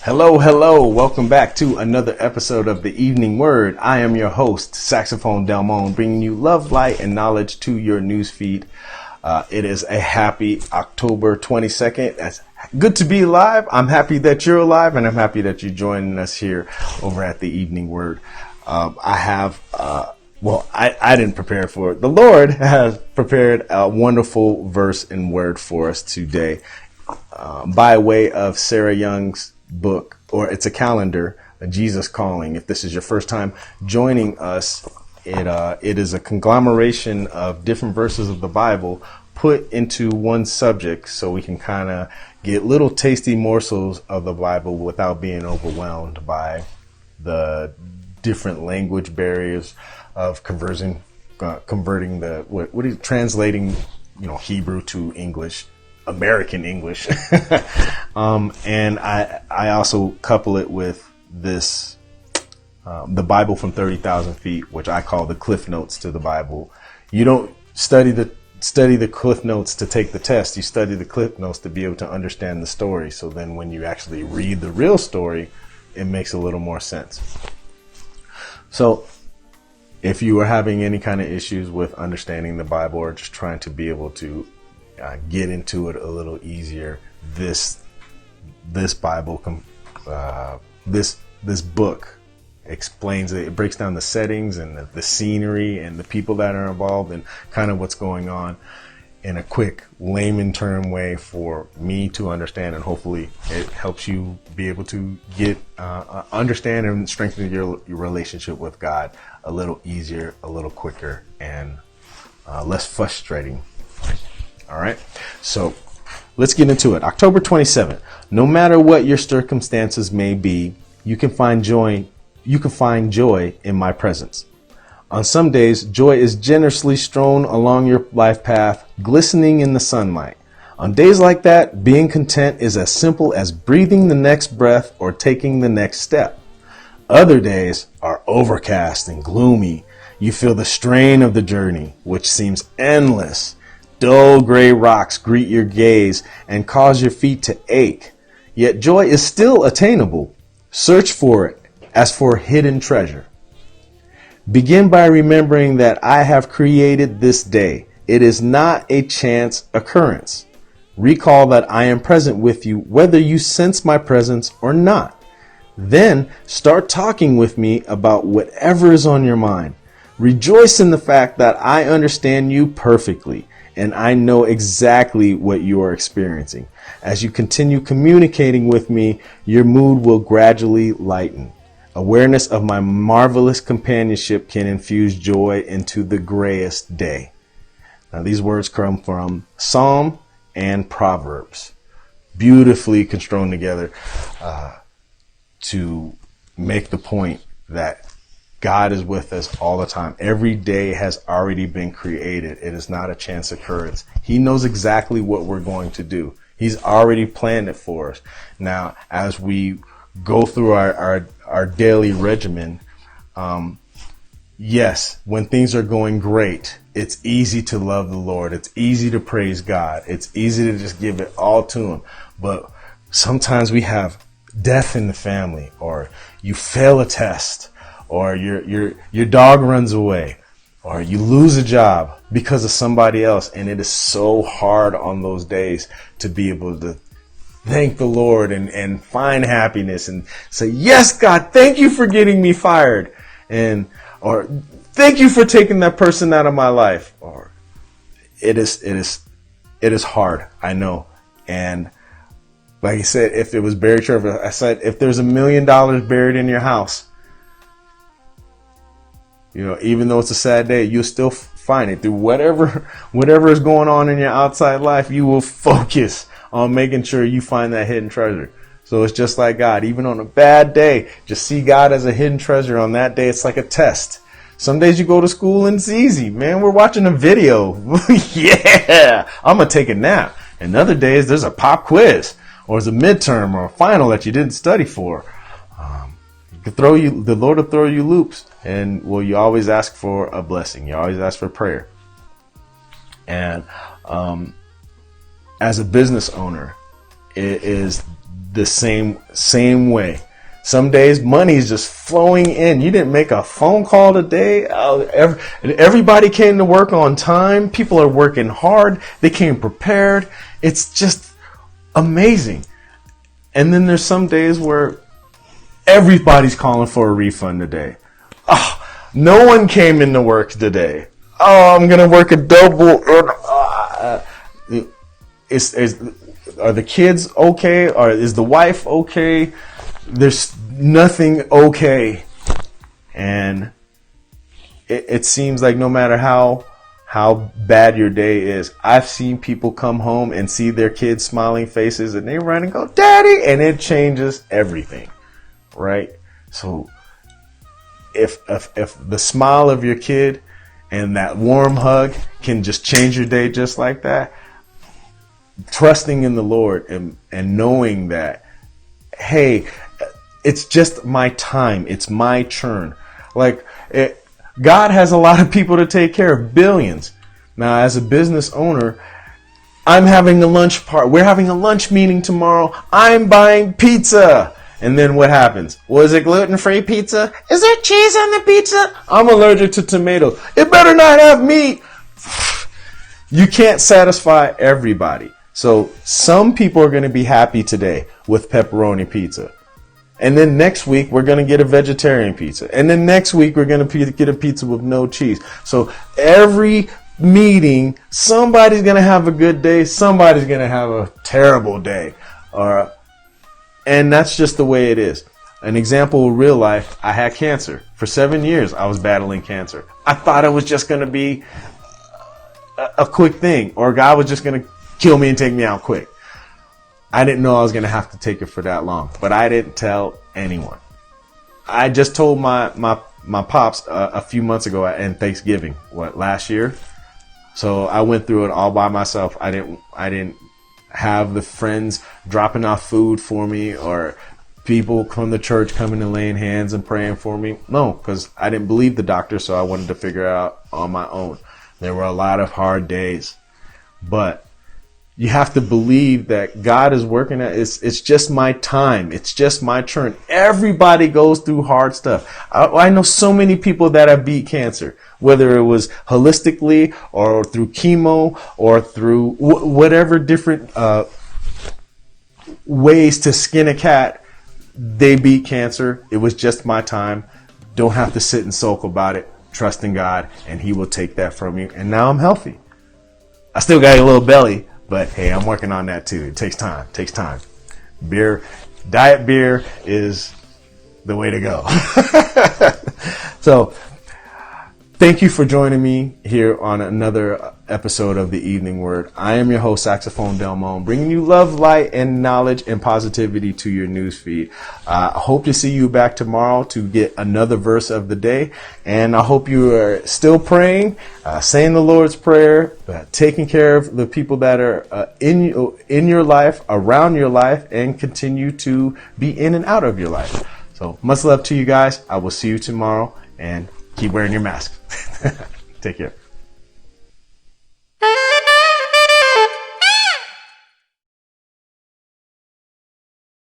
Hello, hello. Welcome back to another episode of the Evening Word. I am your host, Saxophone Delmon, bringing you love, light, and knowledge to your newsfeed. It is a happy October 22nd. It's good to be alive. I'm happy that you're alive, and I'm happy that you're joining us here over at the Evening Word. I didn't prepare for it. The Lord has prepared a wonderful verse and word for us today by way of Sarah Young's book, or it's a calendar, a Jesus Calling. If this is your first time joining us, it is a conglomeration of different verses of the Bible put into one subject, so we can kind of get little tasty morsels of the Bible without being overwhelmed by the different language barriers of converting translating, Hebrew to English, American English. And I also couple it with this, the Bible from 30,000 feet, which I call the Cliff Notes to the Bible. You don't study the Cliff Notes to take the test. You study the Cliff Notes to be able to understand the story. So then when you actually read the real story, it makes a little more sense. So if you are having any kind of issues with understanding the Bible, or just trying to be able to get into it a little easier, this Bible, this book explains it. It breaks down the settings and the scenery and the people that are involved and kind of what's going on in a quick layman term way for me to understand, and hopefully it helps you be able to get understand and strengthen your relationship with God a little easier, a little quicker, and less frustrating. All right, so let's get into it. October 27th. No matter what your circumstances may be, you can find joy. You can find joy in my presence. On some days, joy is generously strewn along your life path, glistening in the sunlight. On days like that, being content is as simple as breathing the next breath or taking the next step. Other days are overcast and gloomy. You feel the strain of the journey, which seems endless. Dull gray rocks greet your gaze and cause your feet to ache. Yet joy is still attainable. Search for it as for hidden treasure. Begin by remembering that I have created this day. It is not a chance occurrence. Recall that I am present with you, whether you sense my presence or not. Then start talking with me about whatever is on your mind. Rejoice in the fact that I understand you perfectly, and I know exactly what you are experiencing. As you continue communicating with me, your mood will gradually lighten. Awareness of my marvelous companionship can infuse joy into the grayest day. Now, these words come from Psalm and Proverbs, beautifully constructed together to make the point that God is with us all the time. Every day has already been created. It is not a chance occurrence. He knows exactly what we're going to do. He's already planned it for us. Now, as we go through our daily regimen, yes, when things are going great, it's easy to love the Lord. It's easy to praise God. It's easy to just give it all to Him. But sometimes we have death in the family, or you fail a test, or your dog runs away, or you lose a job because of somebody else. And it is so hard on those days to be able to thank the Lord and find happiness and say, yes, God, thank you for getting me fired. Or thank you for taking that person out of my life. Or it is hard. I know. And like I said, if it was buried, I said, if there's $1 million buried in your house, even though it's a sad day, you'll still find it through whatever is going on in your outside life. You will focus on making sure you find that hidden treasure. So it's just like God. Even on a bad day, just see God as a hidden treasure. On that day, it's like a test. Some days you go to school and it's easy. Man, we're watching a video. Yeah, I'm going to take a nap. And other days, there's a pop quiz, or it's a midterm or a final that you didn't study for. The Lord will throw you loops. And you always ask for a blessing. You always ask for prayer. And as a business owner, it is the same way. Some days money is just flowing in. You didn't make a phone call today. Everybody came to work on time. People are working hard. They came prepared. It's just amazing. And then there's some days where everybody's calling for a refund today. Oh, no one came into work today. Oh, I'm going to work a double. Are the kids okay? Or is the wife okay? There's nothing okay. And it seems like no matter how bad your day is, I've seen people come home and see their kids' smiling faces and they run and go, "Daddy," and it changes everything, right? So if the smile of your kid and that warm hug can just change your day just like that, trusting in the Lord and knowing that, hey, it's just my time. It's my turn. God has a lot of people to take care of, billions. Now, as a business owner, I'm having a lunch party. We're having a lunch meeting tomorrow. I'm buying pizza. And then what happens? Was it gluten-free pizza? Is there cheese on the pizza? I'm allergic to tomatoes. It better not have meat. You can't satisfy everybody. So some people are going to be happy today with pepperoni pizza. And then next week, we're going to get a vegetarian pizza. And then next week, we're going to get a pizza with no cheese. So every meeting, somebody's going to have a good day. Somebody's going to have a terrible day. And that's just the way it is. An example of real life, I had cancer. For 7 years, I was battling cancer. I thought it was just going to be a quick thing, or God was just going to kill me and take me out quick. I didn't know I was going to have to take it for that long, but I didn't tell anyone. I just told my pops a few months ago in Thanksgiving, last year. So I went through it all by myself. I didn't have the friends dropping off food for me or people from the church coming and laying hands and praying for me. No, because I didn't believe the doctor, so I wanted to figure it out on my own. There were a lot of hard days, but you have to believe that God is working at it. It's just my time. It's just my turn. Everybody goes through hard stuff. I know so many people that have beat cancer, whether it was holistically or through chemo or through whatever different ways to skin a cat. They beat cancer. It was just my time. Don't have to sit and sulk about it. Trust in God, and He will take that from you. And now I'm healthy. I still got a little belly. But hey, I'm working on that too. It takes time. Diet beer is the way to go. So thank you for joining me here on another episode of The Evening Word. I am your host, Saxophone Delmon, bringing you love, light, and knowledge and positivity to your newsfeed. I hope to see you back tomorrow to get another verse of the day. And I hope you are still praying, saying the Lord's Prayer, taking care of the people that are in your life, around your life, and continue to be in and out of your life. So much love to you guys. I will see you tomorrow, and keep wearing your mask. Take care.